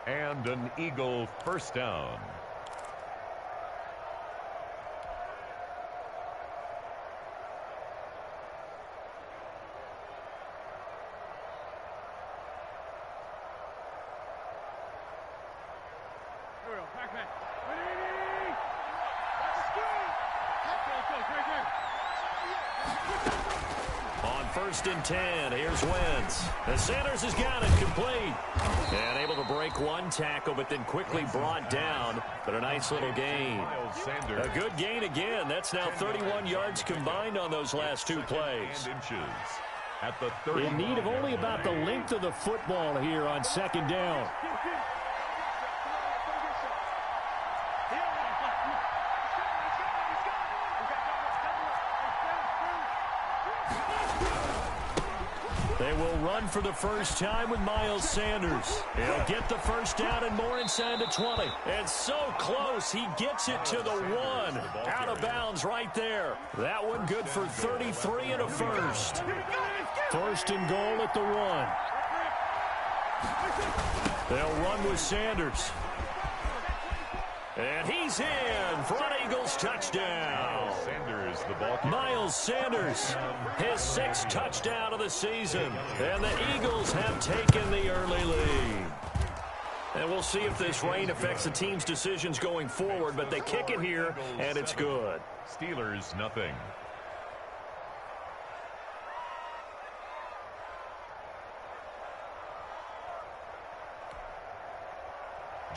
And an Eagle first down. On 1st and 10, here's Wentz. And Sanders has got it complete. And able to break one tackle, but then quickly brought down. But a nice little gain. A good gain again. That's now 31 yards combined on those last two plays. In need of only about the length of the football here on 2nd down. They will run for the first time with Miles Sanders. He'll get the first down and more inside the 20. And so close, he gets it to the 1. Out of bounds right there. That one good for 33 and a first. 1st and goal at the 1. They'll run with Sanders. And he's in. Front Eagles touchdown. Miles Sanders, his 6th touchdown of the season. And the Eagles have taken the early lead. And we'll see if this rain affects the team's decisions going forward, but they kick it here, and it's good. Steelers, nothing.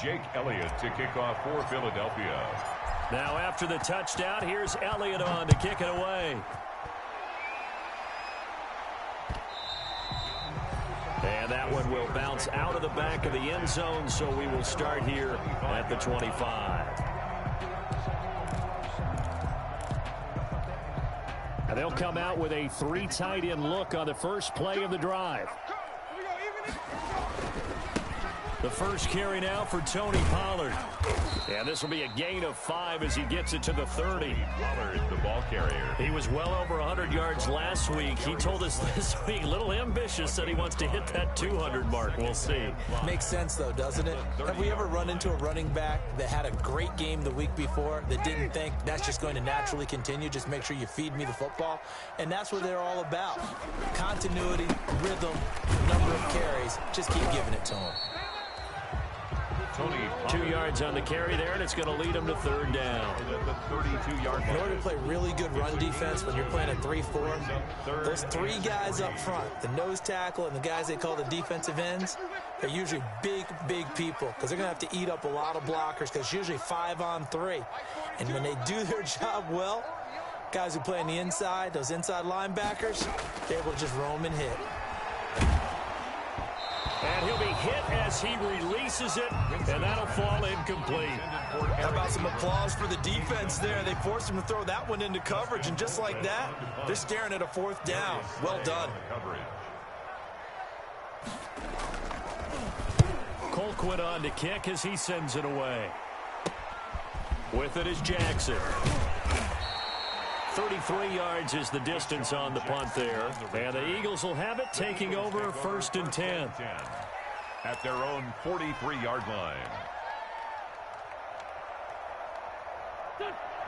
Jake Elliott to kick off for Philadelphia. Now after the touchdown, here's Elliott on to kick it away. And that one will bounce out of the back of the end zone, so we will start here at the 25. And they'll come out with a 3 tight end look on the first play of the drive. The first carry now for Tony Pollard. And this will be a gain of 5 as he gets it to the 30. Pollard, the ball carrier. He was well over 100 yards last week. He told us this week, a little ambitious, said he wants to hit that 200 mark. We'll see. Makes sense, though, doesn't it? Have we ever run into a running back that had a great game the week before that didn't think that's just going to naturally continue? Just make sure you feed me the football. And that's what they're all about. Continuity, rhythm, number of carries. Just keep giving it to them. 2 yards on the carry there, and it's going to lead them to 3rd down. In order to play really good run defense when you're playing a 3-4, those 3 guys up front, the nose tackle and the guys they call the defensive ends, they're usually big, big people because they're going to have to eat up a lot of blockers because it's usually 5 on 3. And when they do their job well, guys who play on the inside, those inside linebackers, they're able to just roam and hit. And he'll be hit as he releases it, and that'll fall incomplete. How about some applause for the defense there? They forced him to throw that one into coverage, and just like that, they're staring at a 4th down. Well done. Colquitt on to kick as he sends it away. With it is Jackson. 33 yards is the distance on the punt there. And the Eagles will have it, taking over 1st and 10. At their own 43-yard line.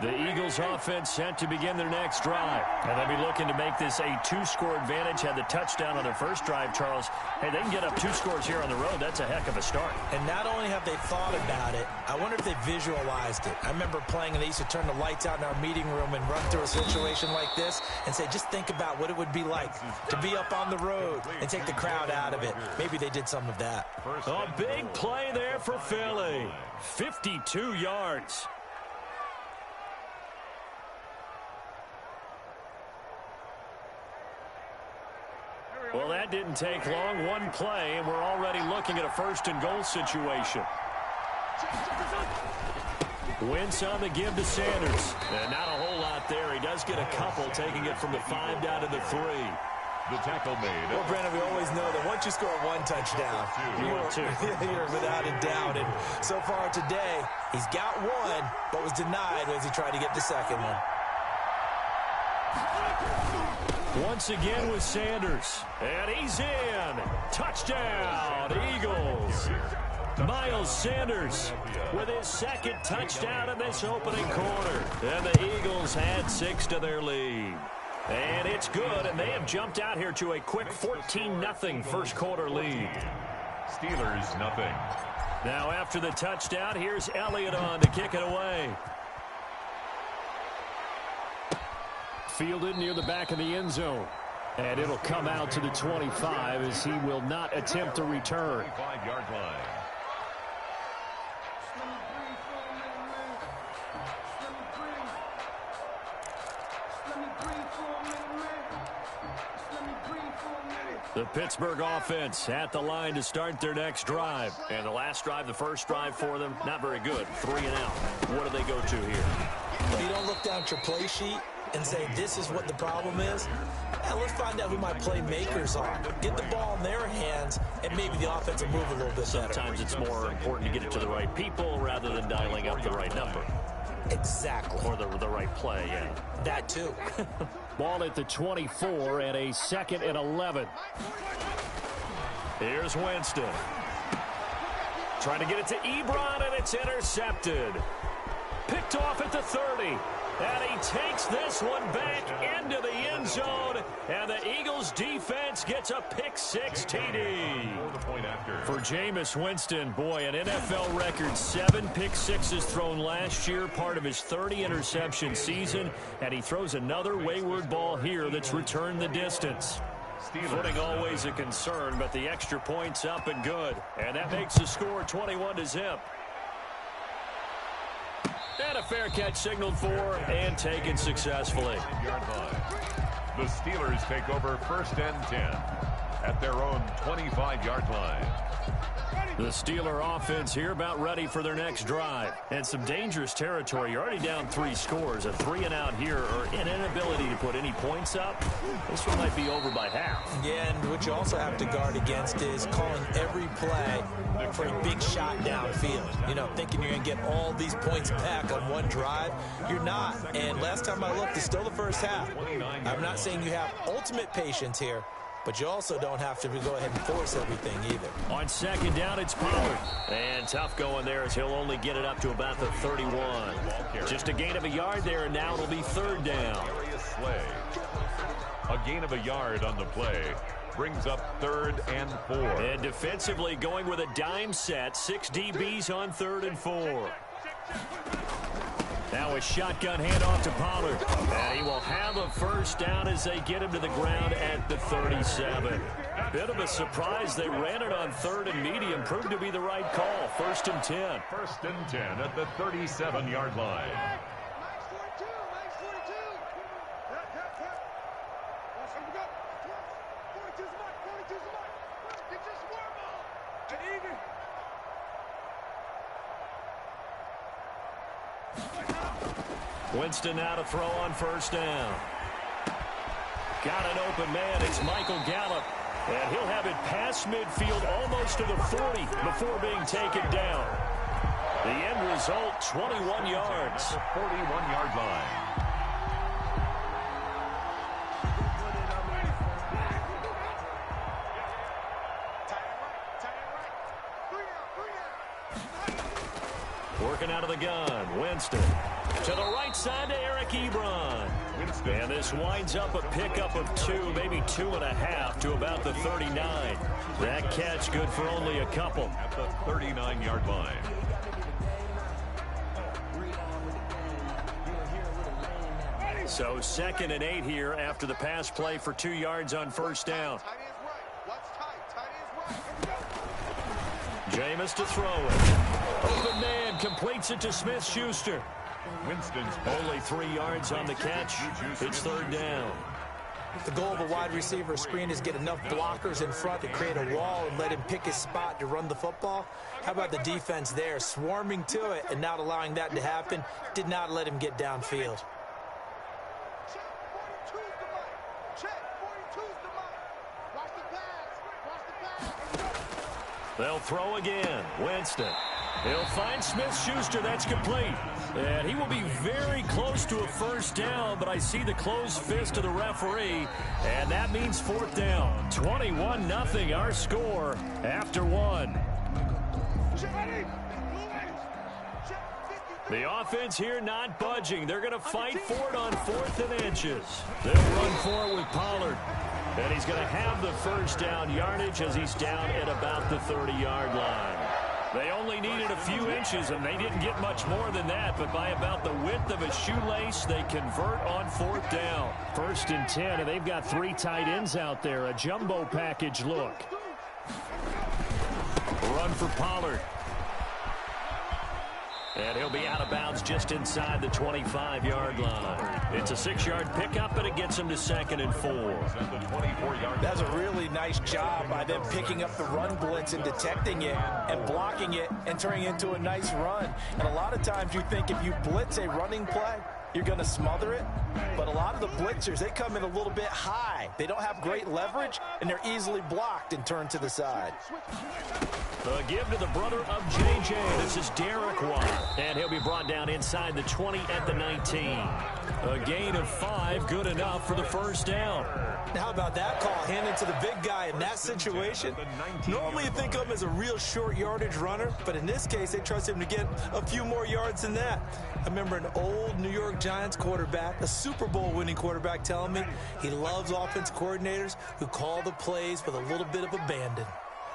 The Eagles offense set to begin their next drive. And they'll be looking to make this a 2-score advantage. Had the touchdown on their first drive, Charles. Hey, they can get up 2 scores here on the road. That's a heck of a start. And not only have they thought about it, I wonder if they visualized it. I remember playing and they used to turn the lights out in our meeting room and run through a situation like this and say, just think about what it would be like to be up on the road and take the crowd out of it. Maybe they did some of that. A big play there for Philly. 52 yards. Well, that didn't take long. One play, and we're already looking at a 1st and goal situation. Wentz on the give to Sanders. And not a whole lot there. He does get a couple, taking it from the 5 down to the 3. The tackle made. Well, Brandon, we always know that once you score 1 touchdown, you're without a doubt. And so far today, he's got 1, but was denied as he tried to get the 2nd one. Once again with Sanders. And he's in. Touchdown, Eagles. Miles Sanders with his second touchdown in this opening quarter. And the Eagles add 6 to their lead. And it's good, and they have jumped out here to a quick 14-0 first quarter lead. Steelers, nothing. Now after the touchdown, here's Elliott on to kick it away. Fielded near the back of the end zone. And it'll come out to the 25 as he will not attempt to return. 25-yard line. The Pittsburgh offense at the line to start their next drive. And the last drive, the first drive for them, not very good. 3 and out. What do they go to here? Well, you don't look down at your play sheet and say, this is what the problem is. Let's find out who my playmakers are. Get the ball in their hands, and maybe the offense will move a little bit better. Sometimes it's more important to get it to the right people rather than dialing up the right number. Exactly. Or the right play, yeah. That too. Ball at the 24 and a 2nd and 11. Here's Winston. Trying to get it to Ebron, and it's intercepted. Picked off at the 30. And he takes this one back into the end zone. And the Eagles defense gets a pick-6 TD. For Jameis Winston, boy, an NFL record 7 pick-6s thrown last year, part of his 30-interception season. And he throws another wayward ball here that's returned the distance. Footing always a concern, but the extra point's up and good. And that makes the score 21-0. And a fair catch signaled for and taken successfully. The Steelers take over 1st and 10 at their own 25-yard line. The Steeler offense here about ready for their next drive. And some dangerous territory. You're already down 3 scores. A 3 and out here, or an inability to put any points up. This one might be over by half. Yeah, and what you also have to guard against is calling every play for a big shot downfield. You know, thinking you're going to get all these points back on one drive. You're not. And last time I looked, it's still the first half. I'm not saying you have ultimate patience here, but you also don't have to go ahead and force everything either. On 2nd down, it's Pollard. And tough going there as he'll only get it up to about the 31. Just a gain of a yard there, and now it'll be 3rd down. A gain of a yard on the play brings up 3rd and 4. And defensively going with a dime set. 6 DBs on 3rd and 4. Now a shotgun handoff to Pollard. And he will have a first down as they get him to the ground at the 37. Bit of a surprise. They ran it on 3rd and medium. Proved to be the right call. 1st and 10. 1st and 10 at the 37-yard line. Winston now to throw on 1st down. Got an open man. It's Michael Gallup. And he'll have it past midfield almost to the 40 before being taken down. The end result, 21 yards. 41-yard line. Working out of the gun, Winston. To the right side to Eric Ebron. And this winds up a pickup of 2, maybe 2.5 to about the 39. That catch good for only a couple. At the 39-yard line. So 2nd and 8 here after the pass play for 2 yards on 1st down. Jameis to throw it. Open man completes it to Smith-Schuster. Winston's only 3 yards on the catch. It's 3rd down. The goal of a wide receiver screen is get enough blockers in front to create a wall and let him pick his spot to run the football. How about the defense there, swarming to it and not allowing that to happen? Did not let him get downfield. They'll throw again. Winston. He'll find Smith-Schuster. That's complete. And he will be very close to a first down, but I see the closed fist of the referee, and that means 4th down. 21-0 our score after 1. The offense here not budging. They're going to fight for it on 4th and inches. They'll run for it with Pollard. And he's going to have the first down yardage as he's down at about the 30-yard line. They only needed a few inches, and they didn't get much more than that. But by about the width of a shoelace, they convert on 4th down. 1st and 10, and they've got 3 tight ends out there. A jumbo package look. Run for Pollard. And he'll be out of bounds just inside the 25-yard line. It's a 6-yard pickup, and it gets him to 2nd and 4. That's a really nice job by them picking up the run blitz and detecting it and blocking it and turning it into a nice run. And a lot of times you think if you blitz a running play, you're going to smother it. But a lot of the blitzers, they come in a little bit high. They don't have great leverage, and they're easily blocked and turned to the side. A give to the brother of J.J. This is Derek Watt. And he'll be brought down inside the 20 at the 19. A gain of 5, good enough for the first down. How about that call handed to the big guy in that situation? Normally you think of him as a real short yardage runner, but in this case they trust him to get a few more yards than that. I remember an old New York Giants quarterback, a Super Bowl winning quarterback, telling me he loves offense coordinators who call the plays with a little bit of abandon.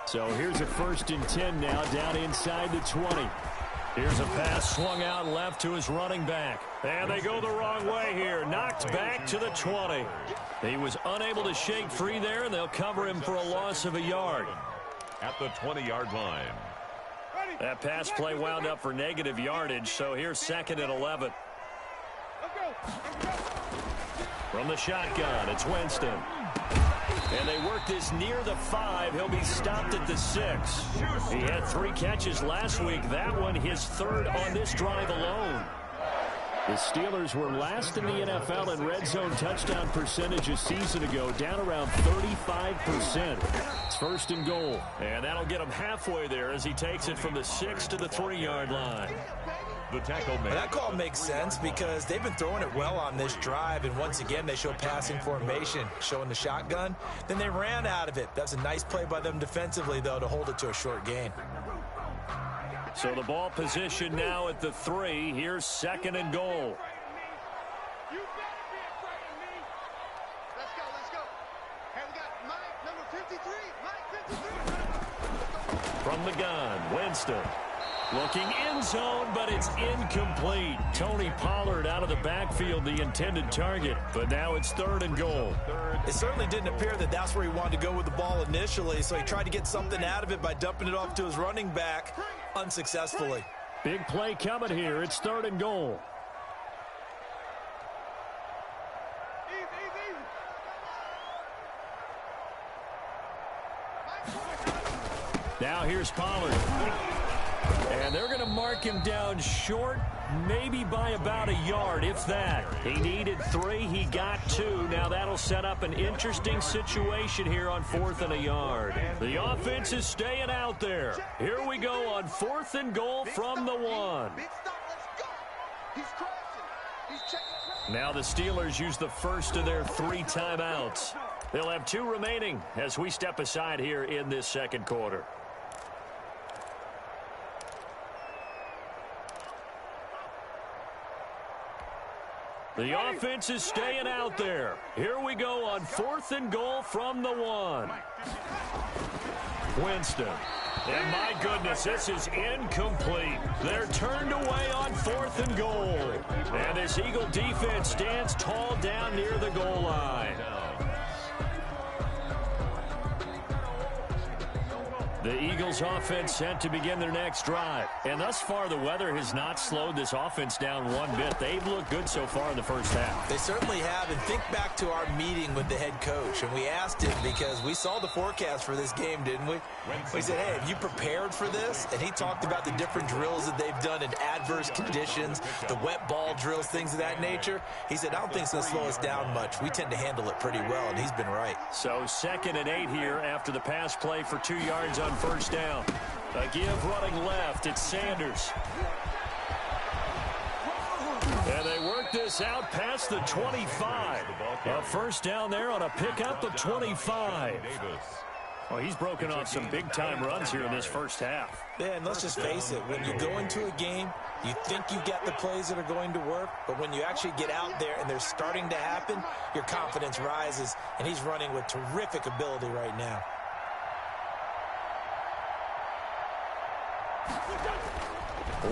So here's a 1st and 10 now down inside the 20. Here's a pass swung out left to his running back. And they go the wrong way here. Knocked back to the 20. He was unable to shake free there, and they'll cover him for a loss of a yard. At the 20-yard line. That pass play wound up for negative yardage, so here's 2nd and 11. From the shotgun, it's Winston. And they work this near the 5. He'll be stopped at the 6. He had 3 catches last week. That one his 3rd on this drive alone. The Steelers were last in the NFL in red zone touchdown percentage a season ago, down around 35%. It's 1st and goal. And that'll get him halfway there as he takes it from the 6 to the 3-yard line. The tackle man. That call makes sense because they've been throwing it well on this drive, and once again they show passing formation, showing the shotgun. Then they ran out of it. That's a nice play by them defensively, though, to hold it to a short gain. So the ball position now at the 3. Here's 2nd and goal. You better be afraid of me. Let's go, let's go. Hey, we got Mike, number 53. Mike, 53. From the gun, Winston. Looking in zone, but it's incomplete. Tony Pollard out of the backfield, the intended target. But now it's 3rd and goal. It certainly didn't appear that that's where he wanted to go with the ball initially, so he tried to get something out of it by dumping it off to his running back unsuccessfully. Big play coming here. It's 3rd and goal. Now here's Pollard. And they're going to mark him down short, maybe by about a yard, if that. He needed 3. He got 2. Now that'll set up an interesting situation here on 4th and a yard. The offense is staying out there. Here we go on 4th and goal from the 1. Now the Steelers use the first of their 3 timeouts. They'll have 2 remaining as we step aside here in this 2nd quarter. The offense is staying out there. Here we go on 4th and goal from the 1. Winston. And my goodness, this is incomplete. They're turned away on 4th and goal. And this Eagle defense stands tall down near the goal line. The Eagles offense set to begin their next drive. And thus far, the weather has not slowed this offense down one bit. They've looked good so far in the first half. They certainly have. And think back to our meeting with the head coach. And we asked him because we saw the forecast for this game, didn't we? We said, hey, have you prepared for this? And he talked about the different drills that they've done in adverse conditions, the wet ball drills, things of that nature. He said, I don't think it's going to slow us down much. We tend to handle it pretty well, and he's been right. So 2nd and 8 here after the pass play for 2 yards on first down. A give running left. It's Sanders. And they work this out past the 25. A first down there on a pickup of 25. Well, he's broken off some big-time runs here in this first half. Yeah, and let's just face it. When you go into a game, you think you've got the plays that are going to work, but when you actually get out there and they're starting to happen, your confidence rises, and he's running with terrific ability right now.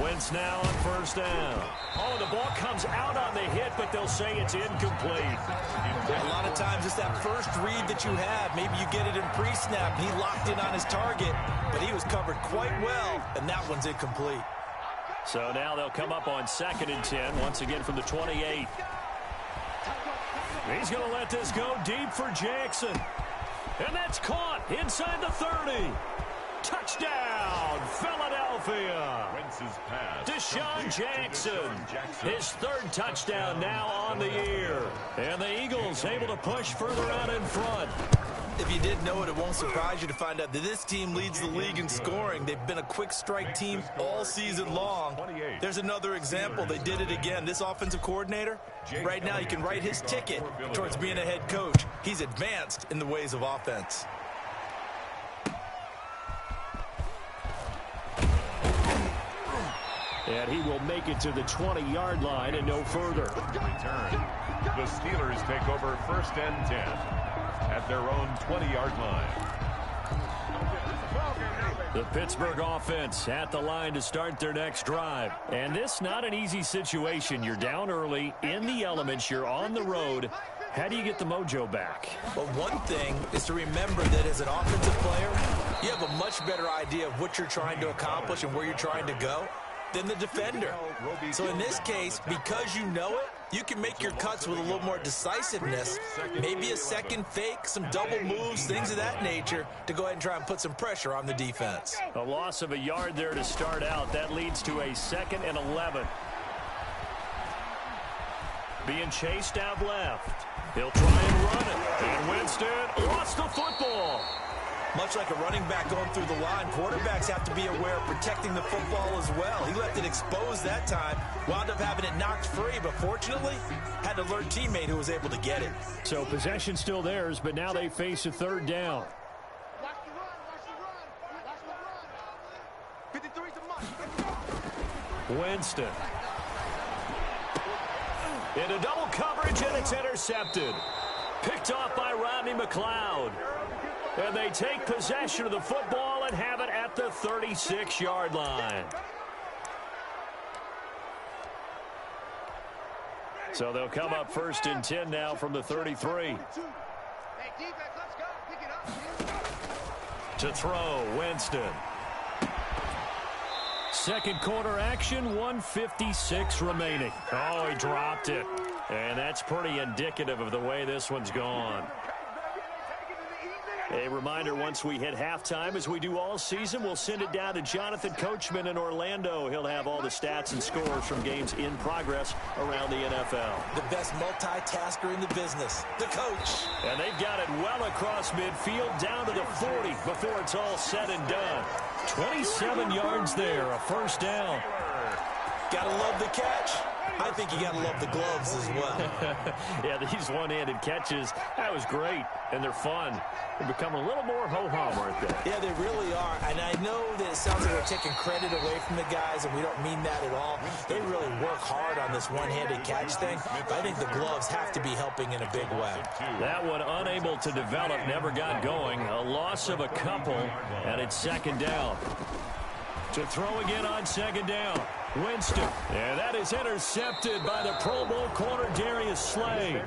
Wentz now on first down. Oh, the ball comes out on the hit, but they'll say it's incomplete. A lot of times it's that first read that you have. Maybe you get it in pre-snap, and he locked in on his target, but he was covered quite well, and that one's incomplete. So now they'll come up on 2nd and 10, once again from the 28. He's going to let this go deep for Jackson. And that's caught inside the 30. Touchdown, Philadelphia. Wentz's pass. Deshaun Jackson, his 3rd touchdown now on the year. And the Eagles able to push further out in front. If you didn't know it, it won't surprise you to find out that this team leads the league in scoring. They've been a quick strike team all season long. There's another example. They did it again. This offensive coordinator, right now you can write his ticket towards being a head coach. He's advanced in the ways of offense. And he will make it to the 20-yard line and no further. Return. The Steelers take over 1st and 10 at their own 20-yard line. The Pittsburgh offense at the line to start their next drive. And this not an easy situation. You're down early, in the elements, you're on the road. How do you get the mojo back? Well, one thing is to remember that as an offensive player, you have a much better idea of what you're trying to accomplish and where you're trying to go than the defender. So in this case, because you know it, you can make your cuts with a little more decisiveness, maybe a second fake, some double moves, things of that nature, to go ahead and try and put some pressure on the defense. A loss of a yard there to start out. That leads to a 2nd and 11. Being chased out left. He'll try and run it. And Winston lost the football. Much like a running back going through the line, quarterbacks have to be aware of protecting the football as well. He left it exposed that time, wound up having it knocked free, but fortunately, had an alert teammate who was able to get it. So possession still theirs, but now they face a 3rd down. Watch the run, watch the run, watch the run. 53's a must. Winston. Into double coverage, and it's intercepted. Picked off by Rodney McLeod. And they take possession of the football and have it at the 36-yard line. So they'll come up 1st and 10 now from the 33. Hey, defense, let's go. Pick it up. To throw, Winston. 2nd quarter action, 1:56 remaining. Oh, he dropped it. And that's pretty indicative of the way this one's gone. A reminder, once we hit halftime, as we do all season, we'll send it down to Jonathan Coachman in Orlando. He'll have all the stats and scores from games in progress around the NFL. The best multitasker in the business, the coach. And they've got it well across midfield, down to the 40 before it's all said and done. 27 yards there, a 1st down. Gotta love the catch. I think you gotta love the gloves as well. Yeah, these one-handed catches, that was great, and they're fun. They're becoming a little more ho-hum, aren't they? Yeah, they really are, and I know that it sounds like we're taking credit away from the guys, and we don't mean that at all. They really work hard on this one-handed catch thing, but I think the gloves have to be helping in a big way. That one unable to develop, never got going. A loss of a couple, and it's 2nd down. To throw again on 2nd down. Winston, and that is intercepted by the Pro Bowl corner Darius Slay.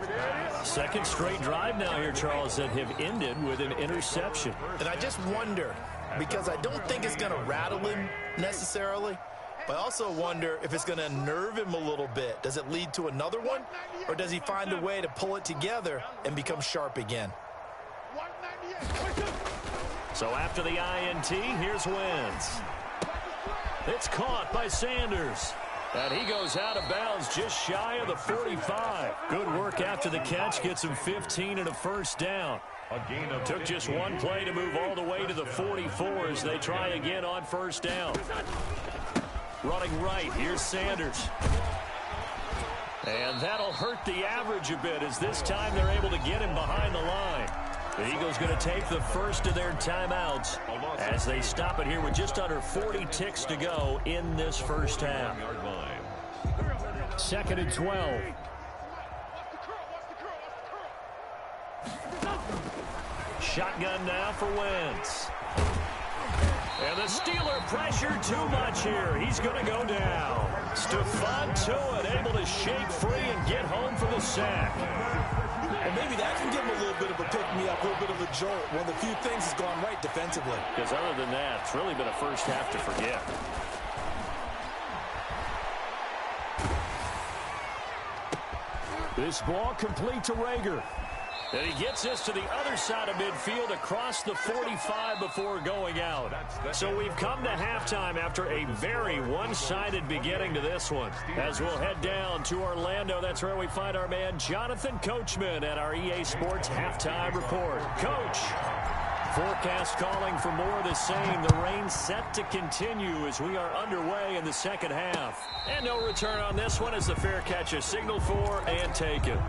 2nd straight drive now here, Charles, that have ended with an interception. And I just wonder, because I don't think it's going to rattle him necessarily, but I also wonder if it's going to nerve him a little bit. Does it lead to another one, or does he find a way to pull it together and become sharp again? So after the INT, here's Wentz. It's caught by Sanders. And he goes out of bounds just shy of the 45. Good work after the catch. Gets him 15 and a 1st down. Took just one play to move all the way to the 44 as they try again on 1st down. Running right, here's Sanders. And that'll hurt the average a bit as this time they're able to get him behind the line. The Eagles going to take the first of their timeouts as they stop it here with just under 40 ticks to go in this first half. 2nd and 12. Shotgun now for Wentz. And the Steeler pressure too much here. He's going to go down. Stephon Tuitt able to shake free and get home for the sack. And maybe that can give him a little bit of a pick-me-up, a little bit of a jolt. One of the few things has gone right defensively. Because other than that, it's really been a first half to forget. This ball complete to Rager. And he gets this to the other side of midfield across the 45 before going out. So we've come to halftime after a very one-sided beginning to this one. As we'll head down to Orlando, that's where we find our man Jonathan Coachman at our EA Sports Halftime Report. Coach, forecast calling for more of the same. The rain set to continue as we are underway in the second half. And no return on this one as the fair catch is signaled for and taken.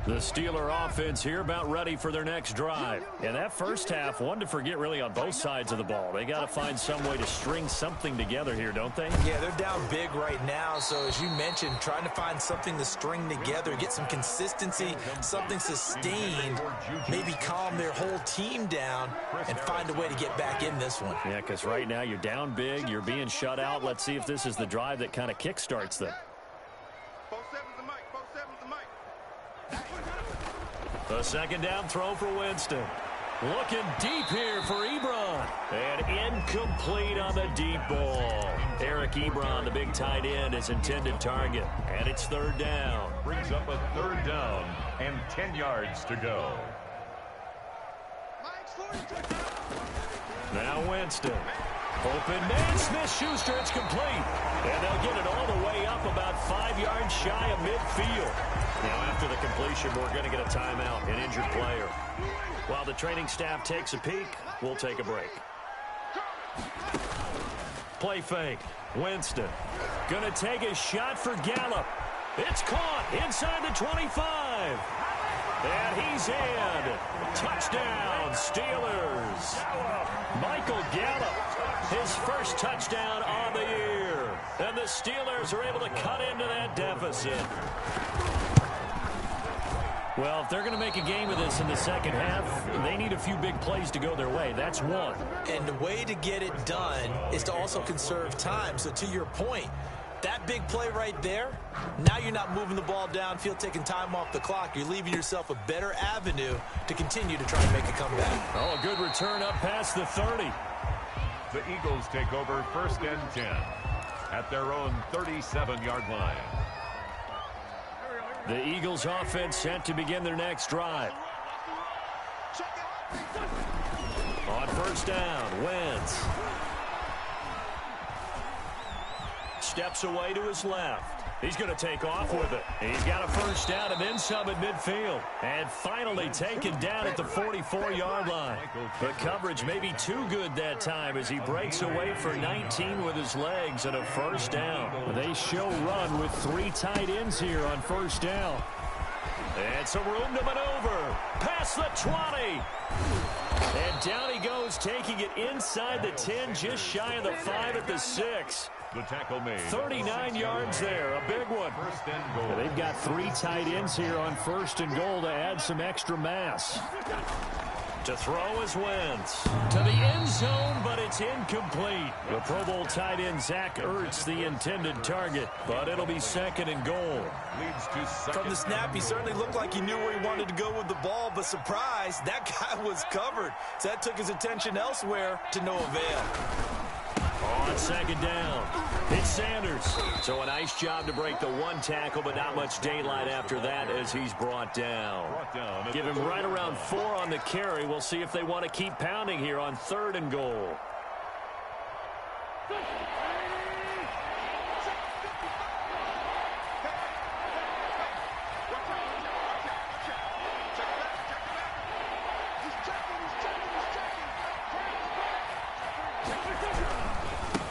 The Steeler offense here about ready for their next drive. And that first half, one to forget really on both sides of the ball. They got to find some way to string something together here, don't they? Yeah, they're down big right now. So as you mentioned, trying to find something to string together, get some consistency, something sustained, maybe calm their whole team down and find a way to get back in this one. Yeah, because right now you're down big, you're being shut out. Let's see if this is the drive that kind of kickstarts them. The second down throw for Winston. Looking deep here for Ebron. And incomplete on the deep ball. Eric Ebron, the big tight end, is intended target. And it's third down. Brings up a third down and 10 yards to go. Now Winston. Open man, Smith-Schuster, it's complete. And they'll get it all the way up about 5 yards shy of midfield. Now after the completion, we're going to get a timeout, an injured player. While the training staff takes a peek, we'll take a break. Play fake. Winston. Going to take a shot for Gallup. It's caught inside the 25. And he's in. Touchdown, Steelers. Michael Gallup, his first touchdown on the year. And the Steelers are able to cut into that deficit. Well, if they're going to make a game of this in the second half, they need a few big plays to go their way. That's one. And the way to get it done is to also conserve time. So to your point, that big play right there, now you're not moving the ball downfield, taking time off the clock. You're leaving yourself a better avenue to continue to try and make a comeback. Oh, a good return up past the 30. The Eagles take over 1st and 10 at their own 37-yard line. The Eagles offense set to begin their next drive. On first down, Wentz. Steps away to his left. He's going to take off with it. He's got a first down and then some at midfield. And finally taken down at the 44-yard line. But coverage may be too good that time as he breaks away for 19 with his legs and a first down. They show run with 3 tight ends here on first down. And some room to maneuver. Past the 20. And down he goes, taking it inside the 10, just shy of the 5 at the 6. The tackle made. 39 yards there, a big one. First and goal. They've got 3 tight ends here on first and goal to add some extra mass. To throw is Wentz. To the end zone, but it's incomplete. The Pro Bowl tight end Zach Ertz, the intended target, but it'll be 2nd and goal. Leads to second. From the snap, he certainly looked like he knew where he wanted to go with the ball, but surprise, that guy was covered. So that took his attention elsewhere to no avail. On second down, it's Sanders. So a nice job to break the 1 tackle, but not much daylight after that as he's brought down. Give him right around 4 on the carry. We'll see if they want to keep pounding here on 3rd and goal.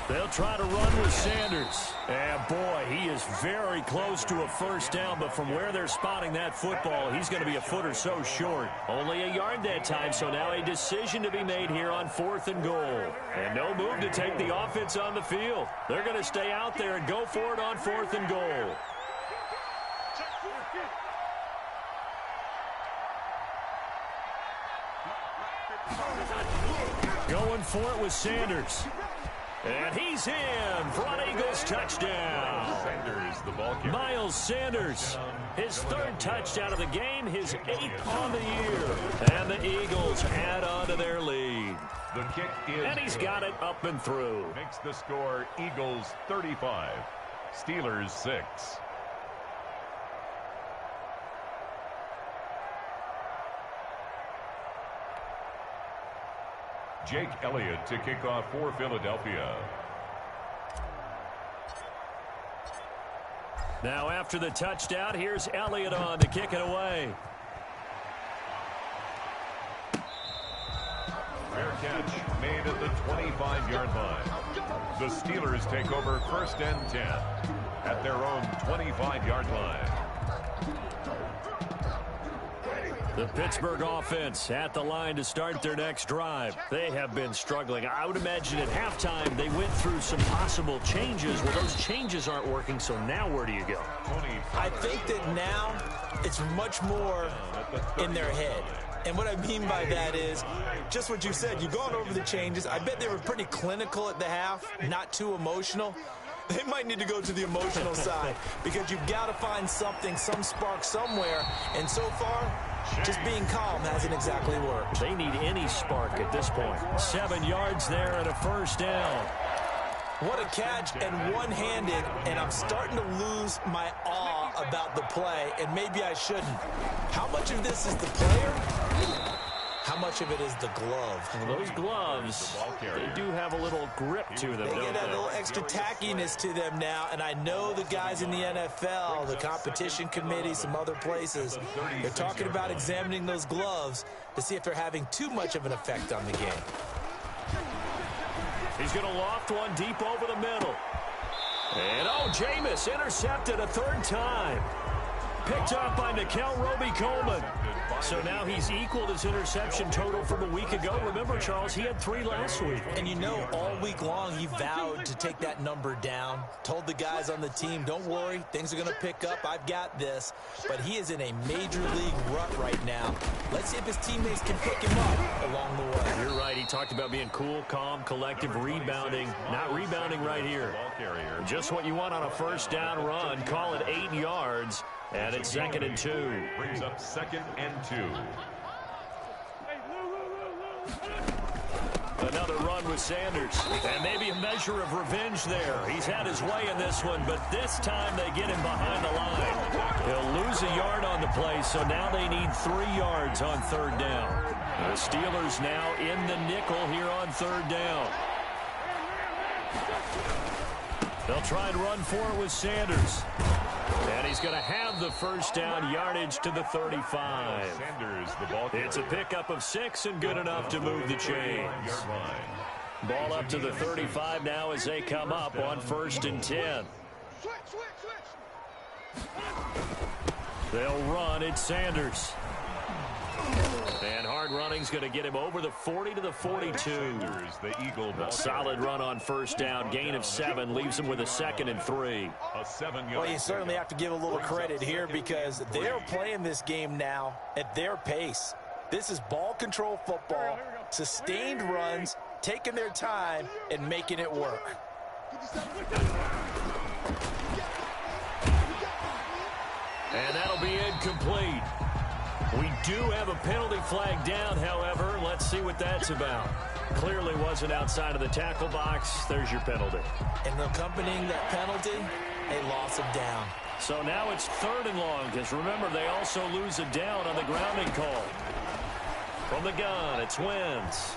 They'll try to run with Sanders. And, boy, he is very close to a first down, but from where they're spotting that football, he's going to be a foot or so short. Only a yard that time, so now a decision to be made here on 4th and goal. And no move to take the offense on the field. They're going to stay out there and go for it on 4th and goal. Going for it with Sanders. And he's in for an Eagles touchdown. Sanders, the ball carrier. Miles Sanders, his 3rd touchdown of the game, his 8th on the year. And the Eagles add on to their lead. The kick is And he's got it up and through. Makes the score Eagles 35, Steelers 6. Jake Elliott to kick off for Philadelphia. Now after the touchdown, here's Elliott on to kick it away. Fair catch made at the 25-yard line. The Steelers take over 1st and 10 at their own 25-yard line. The Pittsburgh offense at the line to start their next drive. They have been struggling. I would imagine at halftime they went through some possible changes. Well, those changes aren't working, so now where do you go? I think that now it's much more in their head. And what I mean by that is just what you said. You've gone over the changes. I bet they were pretty clinical at the half, not too emotional. They might need to go to the emotional side because you've got to find something, some spark somewhere. And so far, just being calm hasn't exactly worked. They need any spark at this point. 7 yards there and a first down. What a catch and one-handed, and I'm starting to lose my awe about the play, and maybe I shouldn't. How much of this is the player? How much of it is the glove? Well, those gloves, they do have a little grip to them, They don't get a little extra tackiness to them now, and I know the guys in the NFL, the competition committee, some other places, they're talking about examining those gloves to see if they're having too much of an effect on the game. He's going to loft one deep over the middle. And, Jameis intercepted a 3rd time. Picked up by Nickel Roby-Coleman. So now he's equaled his interception total from a week ago. Remember, Charles, he had 3 last week. And you know, all week long he vowed to take that number down. Told the guys on the team, don't worry, things are going to pick up. I've got this. But he is in a major league rut right now. Let's see if his teammates can pick him up along the way. You're right. He talked about being cool, calm, collective, rebounding. Not rebounding right here. Just what you want on a first down run. Call it 8 yards. And it's 2nd and 2. Brings up 2nd and 2. Another run with Sanders. And maybe a measure of revenge there. He's had his way in this one, but this time they get him behind the line. He'll lose a yard on the play, so now they need 3 yards on 3rd down. The Steelers now in the nickel here on 3rd down. They'll try and run for it with Sanders. And he's going to have the first down, yardage to the 35. Sanders, the ball carrier. It's a pickup of 6 and good enough to move the chains. Ball up to the 35 now as they come up on 1st and 10. They'll run. It's Sanders. And hard running's going to get him over the 40 to the 42. Sanders, the Eagle ball. Solid run on first down. Gain of 7 leaves him with a 2nd and 3. A 7-yard. Well, you certainly have to give a little credit here because they're playing this game now at their pace. This is ball control football, sustained runs, taking their time and making it work. And that'll be incomplete. We do have a penalty flag down, however. Let's see what that's about. Clearly wasn't outside of the tackle box. There's your penalty. And accompanying that penalty, a loss of down. So now it's 3rd and long, because remember, they also lose a down on the grounding call. From the gun, it's Wentz.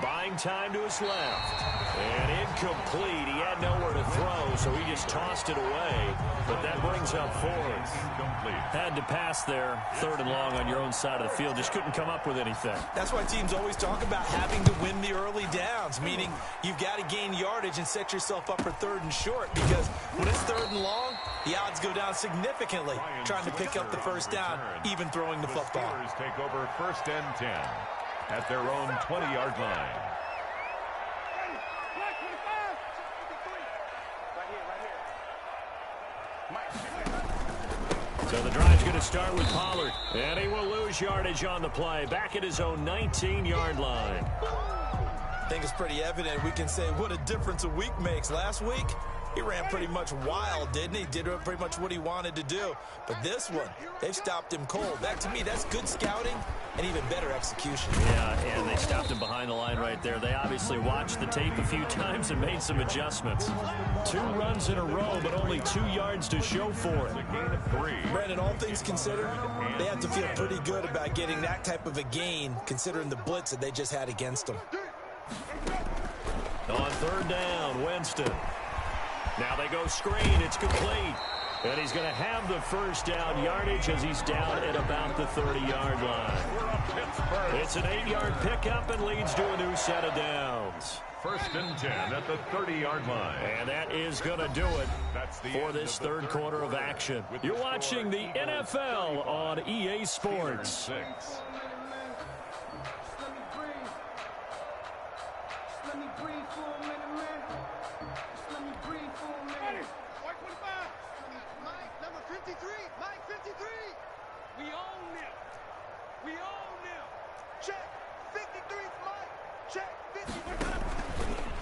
buying time to his left. And incomplete. He had nowhere to throw, so he just tossed it away. But that brings up fourth. Had to pass there, 3rd and long on your own side of the field. Just couldn't come up with anything. That's why teams always talk about having to win the early downs, meaning you've got to gain yardage and set yourself up for 3rd and short, because when it's 3rd and long, the odds go down significantly trying to pick up the first down, even throwing the football. The Steelers take over 1st and 10 at their own 20-yard line. So the drive's going to start with Pollard. And he will lose yardage on the play. Back at his own 19-yard line. I think it's pretty evident. We can say what a difference a week makes. Last week, he ran pretty much wild, didn't he? Did pretty much what he wanted to do. But this one, they've stopped him cold. That, to me, that's good scouting and even better execution. Yeah, and they stopped him behind the line right there. They obviously watched the tape a few times and made some adjustments. 2 runs in a row, but only 2 yards to show for it. A gain of 3. Brandon, all things considered, they have to feel pretty good about getting that type of a gain, considering the blitz that they just had against them. On 3rd down, Winston. Now they go screen. It's complete. And he's going to have the first down yardage as he's down at about the 30-yard line. It's an 8-yard pickup and leads to a new set of downs. 1st and 10 at the 30-yard line. And that is going to do it for this 3rd quarter of action. You're watching the NFL on EA Sports.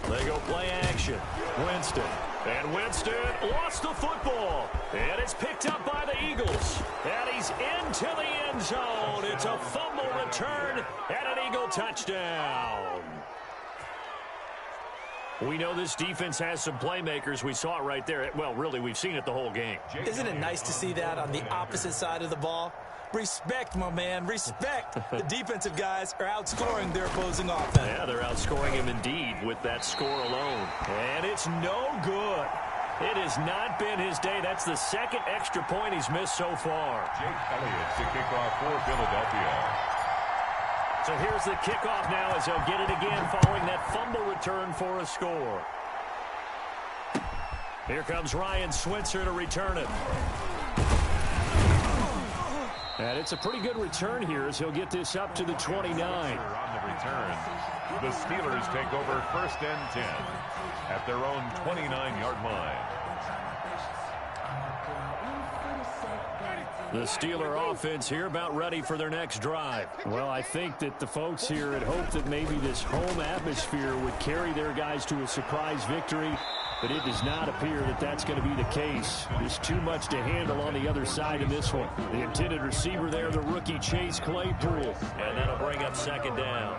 They go play action. Winston. And Winston lost the football. And it's picked up by the Eagles. And he's into the end zone. It's a fumble return and an Eagle touchdown. We know this defense has some playmakers. We saw it right there. Well, really, we've seen it the whole game. Isn't it nice to see that on the opposite side of the ball? Respect, my man, respect. The defensive guys are outscoring their opposing offense. Yeah, they're outscoring him indeed with that score alone. And it's no good. It has not been his day. That's the 2nd extra point he's missed so far. Jake Elliott to kick off for Philadelphia. So here's the kickoff now as he'll get it again following that fumble return for a score. Here comes Ryan Switzer to return it. And it's a pretty good return here as he'll get this up to the 29. On the return, the Steelers take over 1st and 10 at their own 29-yard line. The Steeler offense here about ready for their next drive. Well, I think that the folks here had hoped that maybe this home atmosphere would carry their guys to a surprise victory, but it does not appear that that's going to be the case. There's too much to handle on the other side of this one. The intended receiver there, the rookie Chase Claypool, and that'll bring up 2nd down.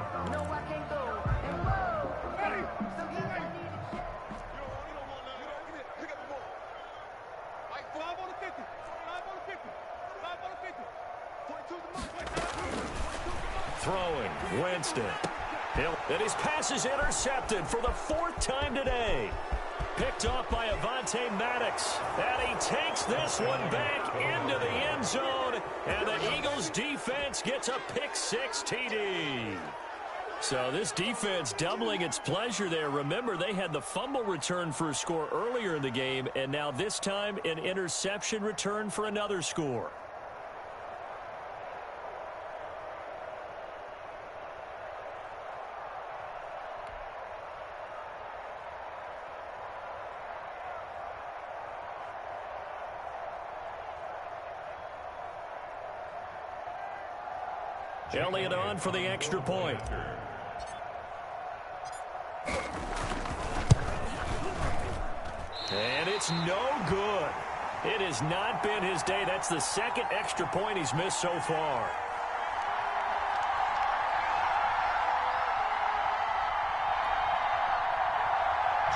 Throwing, Winston. And his pass is intercepted for the 4th time today. Picked off by Avonte Maddox. And he takes this one back into the end zone. And the Eagles defense gets a pick-6 TD. So this defense doubling its pleasure there. Remember, they had the fumble return for a score earlier in the game. And now this time, an interception return for another score. Elliott on for the extra point. And it's no good. It has not been his day. That's the 2nd extra point he's missed so far.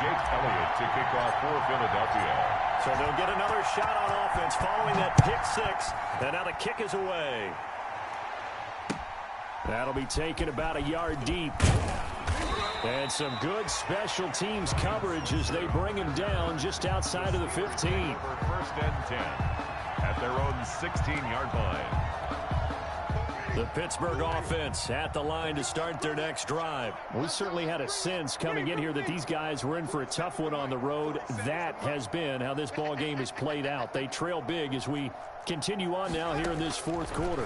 Jake Elliott to kick off for Philadelphia. So they'll get another shot on offense following that pick-6. And now the kick is away. That'll be taken about a yard deep. And some good special teams coverage as they bring him down just outside of the 15. First and 10 at their own 16-yard line. The Pittsburgh offense at the line to start their next drive. We certainly had a sense coming in here that these guys were in for a tough one on the road. That has been how this ball game has played out. They trail big as we continue on now here in this fourth quarter.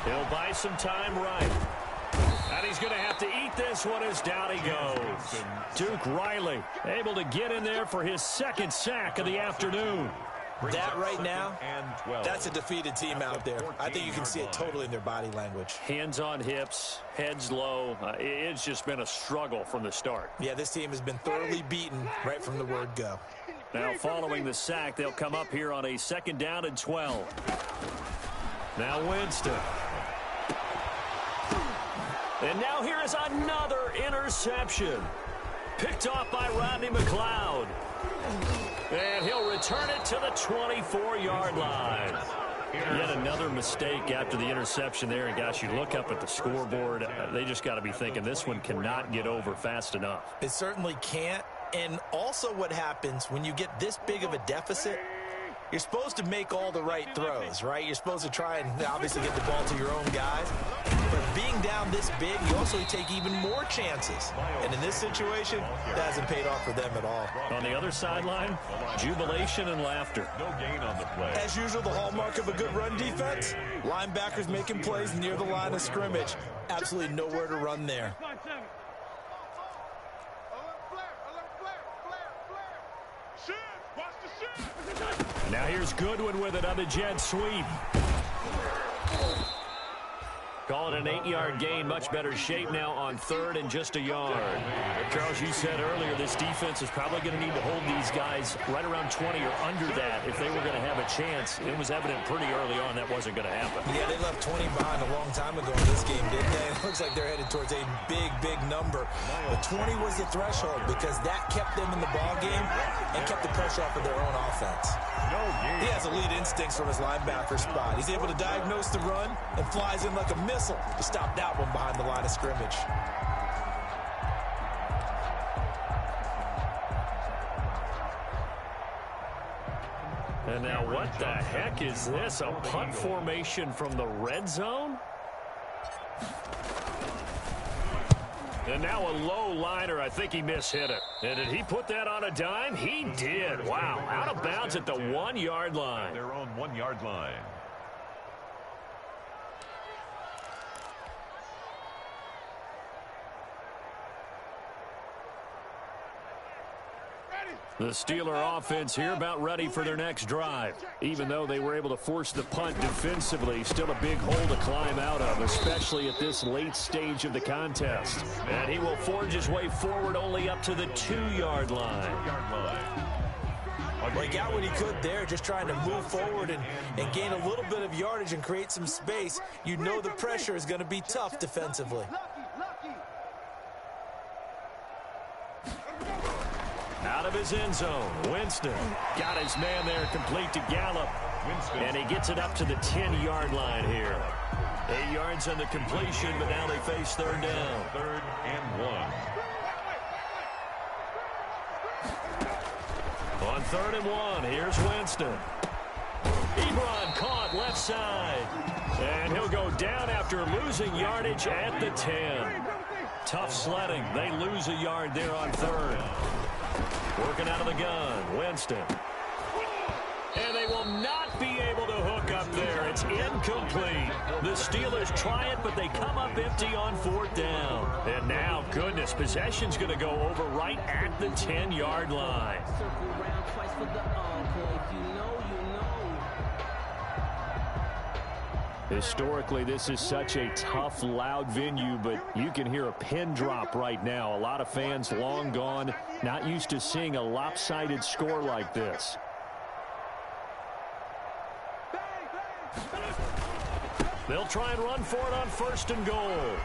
He'll buy some time right. And he's going to have to eat this one as down he goes. Duke Riley able to get in there for his second sack of the afternoon. That right now, that's a defeated team out there. I think you can see it totally in their body language. Hands on hips, heads low. It's just been a struggle from the start. Yeah, this team has been thoroughly beaten right from the word go. Now following the sack, they'll come up here on a 2nd down and 12. Now Winston. And now here is another interception. Picked off by Rodney McLeod. And he'll return it to the 24-yard line. Yet another mistake after the interception there. And, gosh, you look up at the scoreboard. They just got to be thinking this one cannot get over fast enough. It certainly can't. And also what happens when you get this big of a deficit, you're supposed to make all the right throws, right? You're supposed to try and obviously get the ball to your own guys. But being down this big, you also take even more chances. And in this situation, that hasn't paid off for them at all. On the other sideline, jubilation and laughter. No gain on the play. As usual, the hallmark of a good run defense, linebackers making plays near the line of scrimmage. Absolutely nowhere to run there. Now here's Goodwin with it on the jet sweep. Call it an 8-yard gain. Much better shape now on 3rd and just a yard. Charles, you said earlier this defense is probably going to need to hold these guys right around 20 or under that if they were going to have a chance. It was evident pretty early on that wasn't going to happen. Yeah, they left 20 behind a long time ago in this game, didn't they? It looks like they're headed towards a big, big number. But 20 was the threshold because that kept them in the ball game and kept the pressure off of their own offense. He has elite instincts from his linebacker spot. He's able to diagnose the run and flies in like a missile to stop that one behind the line of scrimmage. And now what the heck is this? A punt formation from the red zone? And now a low liner. I think he mishit it. And did he put that on a dime? He did. Wow. Out of bounds at the 1-yard line. Their own 1-yard line. The Steeler offense here about ready for their next drive. Even though they were able to force the punt defensively, still a big hole to climb out of, especially at this late stage of the contest. And he will forge his way forward only up to the 2-yard line. Well, he got what he could there, just trying to move forward and gain a little bit of yardage and create some space. You know the pressure is going to be tough defensively. Out of his end zone, Winston got his man there complete to Gallup. And he gets it up to the 10-yard line here. 8 yards on the completion, but now they face 3rd down. 3rd and 1. On 3rd and 1, here's Winston. Ebron caught left side. And he'll go down after losing yardage at the 10. Tough sledding. They lose a yard there on 3rd. Working out of the gun, Winston. And they will not be able to hook up there. It's incomplete. The Steelers try it, but they come up empty on 4th down. And now, goodness, possession's going to go over right at the 10-yard line. Historically, this is such a tough, loud venue, but you can hear a pin drop right now. A lot of fans long gone, not used to seeing a lopsided score like this. They'll try and run for it on 1st and goal.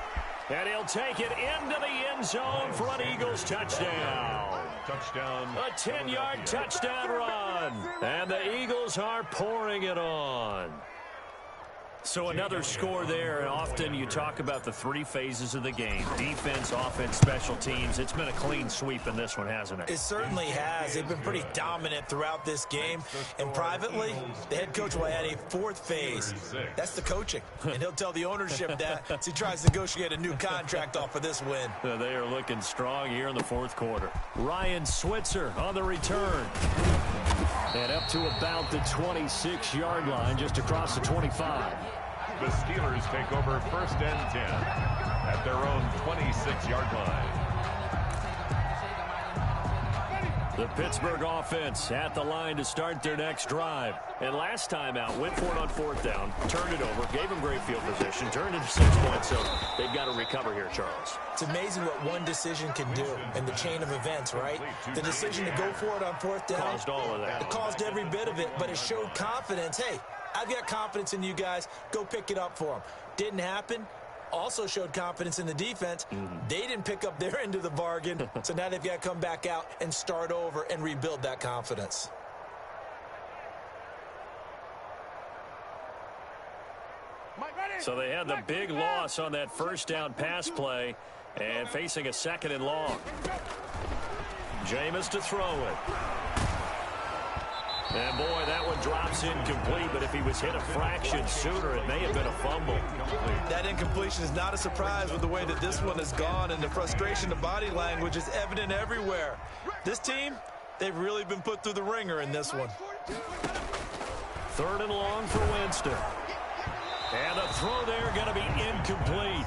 And he'll take it into the end zone for an Eagles touchdown. Touchdown. A 10-yard touchdown run. And the Eagles are pouring it on. So another score there, and often you talk about the three phases of the game: defense, offense, special teams. It's been a clean sweep in this one, hasn't it? It certainly has. They've been pretty dominant throughout this game. And privately, the head coach will add a fourth phase. That's the coaching. And he'll tell the ownership that as he tries to negotiate a new contract off of this win. They are looking strong here in the fourth quarter. Ryan Switzer on the return. And up to about the 26-yard line, just across the 25. The Steelers take over 1st and 10 at their own 26-yard line. The Pittsburgh offense at the line to start their next drive. And last time out, went for it on 4th down, turned it over, gave them great field position, turned into 6 points, so they've got to recover here, Charles. It's amazing what one decision can do in the chain of events, right? The decision to go for it on 4th down caused all of that. It caused every bit of it, but it showed confidence. Hey, I've got confidence in you guys. Go pick it up for them. Didn't happen. Also showed confidence in the defense. They didn't pick up their end of the bargain, so now they've got to come back out and start over and rebuild that confidence. So they had the big loss on that 1st down pass play and facing a 2nd and long. Jameis to throw it. And, boy, that one drops incomplete, but if he was hit a fraction sooner, it may have been a fumble. That incompletion is not a surprise with the way that this one has gone, and the frustration, the body language is evident everywhere. This team, they've really been put through the ringer in this one. 3rd and long for Winston. And the throw there going to be incomplete.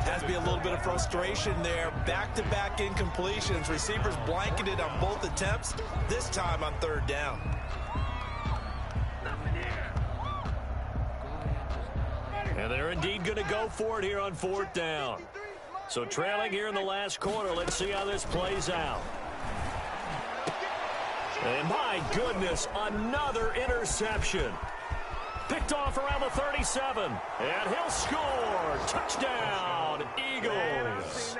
Has to be a little bit of frustration there. Back-to-back incompletions. Receivers blanketed on both attempts, this time on 3rd down. And they're indeed going to go for it here on 4th down. So trailing here in the last quarter. Let's see how this plays out. And my goodness, another interception. Picked off around the 37. And he'll score. Touchdown, Eagles.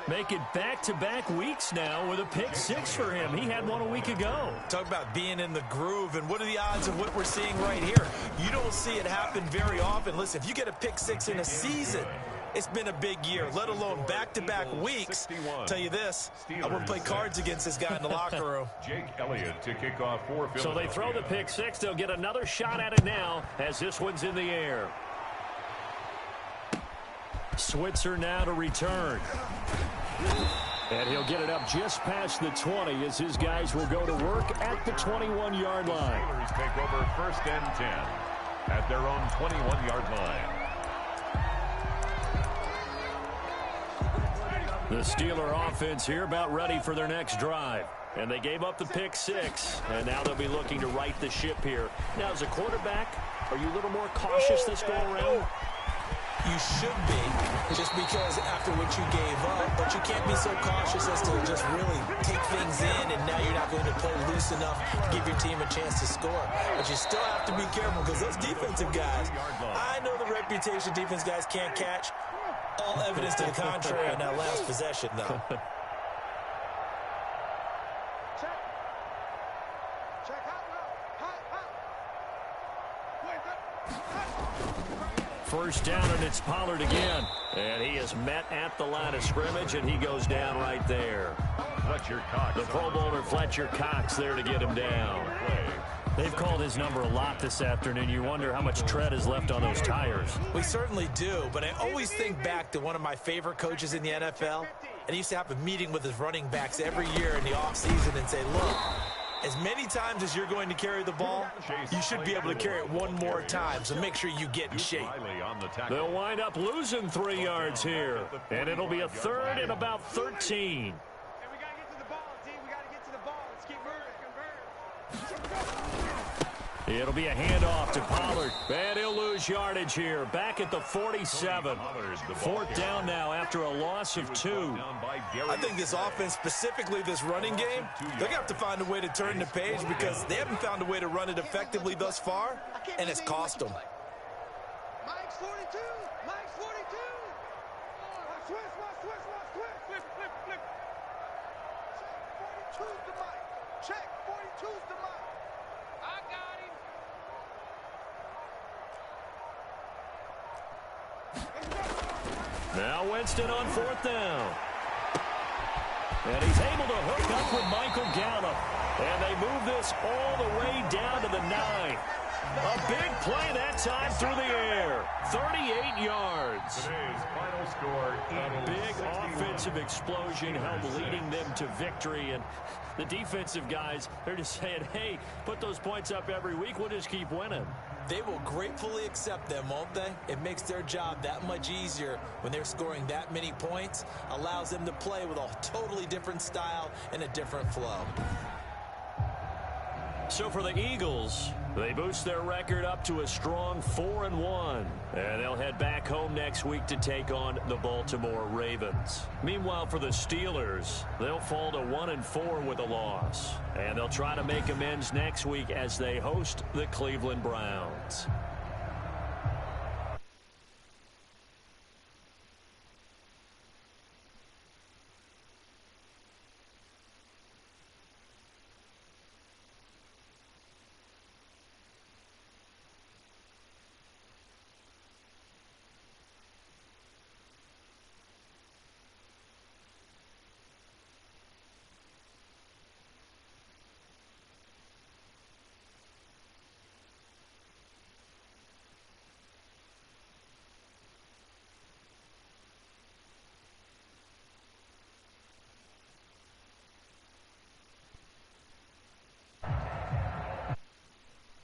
Make it back-to-back weeks now with a pick 6 for him. He had one a week ago. Talk about being in the groove, and what are the odds of what we're seeing right here? You don't see it happen very often. Listen, if you get a pick 6 in a season, it's been a big year, let alone back-to-back weeks. Tell you this, I wouldn't play cards against this guy in the locker room. Jake Elliott to kick off for Philadelphia. So they throw the pick 6. They'll get another shot at it now as this one's in the air. Switzer now to return. And he'll get it up just past the 20 as his guys will go to work at the 21-yard line. Steelers take over 1st and 10 at their own 21-yard line. The Steeler offense here about ready for their next drive. And they gave up the pick 6, and now they'll be looking to right the ship here. Now, as a quarterback, are you a little more cautious this go-around? You should be, just because after what you gave up, but you can't be so cautious as to just really take things in, and now you're not going to play loose enough to give your team a chance to score. But you still have to be careful because those defensive guys, I know the reputation defense guys can't catch. All evidence to the contrary on that last possession, though. First down, and it's Pollard again. And he is met at the line of scrimmage, and he goes down right there. Fletcher Cox. The Pro Bowler Fletcher Cox there to get him down. They've called his number a lot this afternoon. You wonder how much tread is left on those tires. We certainly do, but I always think back to one of my favorite coaches in the NFL, and he used to have a meeting with his running backs every year in the offseason and say, look, as many times as you're going to carry the ball, you should be able to carry it one more time, so make sure you get in shape. They'll wind up losing 3 yards here, and it'll be a 3rd and about 13. It'll be a handoff to Pollard, and he'll lose yardage here. Back at the 47. 4th down now after a loss of 2. I think this offense, specifically this running game, they're going to have to find a way to turn the page because they haven't found a way to run it effectively thus far, and it's cost them. Mike's 42. Mike's 42. Switch, flip. Check 42's to Mike. Check 42's to Mike. I got him. Now Winston on 4th down. And he's able to hook up with Michael Gallup. And they move this all the way down to the 9. A big play that time through the air. 38 yards. Today's final score, A big offensive explosion helped leading them to victory. And the defensive guys, they're just saying, hey, put those points up every week. We'll just keep winning. They will gratefully accept them, won't they? It makes their job that much easier when they're scoring that many points. Allows them to play with a totally different style and a different flow. So for the Eagles, they boost their record up to a strong 4-1. And they'll head back home next week to take on the Baltimore Ravens. Meanwhile, for the Steelers, they'll fall to 1-4 with a loss. And they'll try to make amends next week as they host the Cleveland Browns.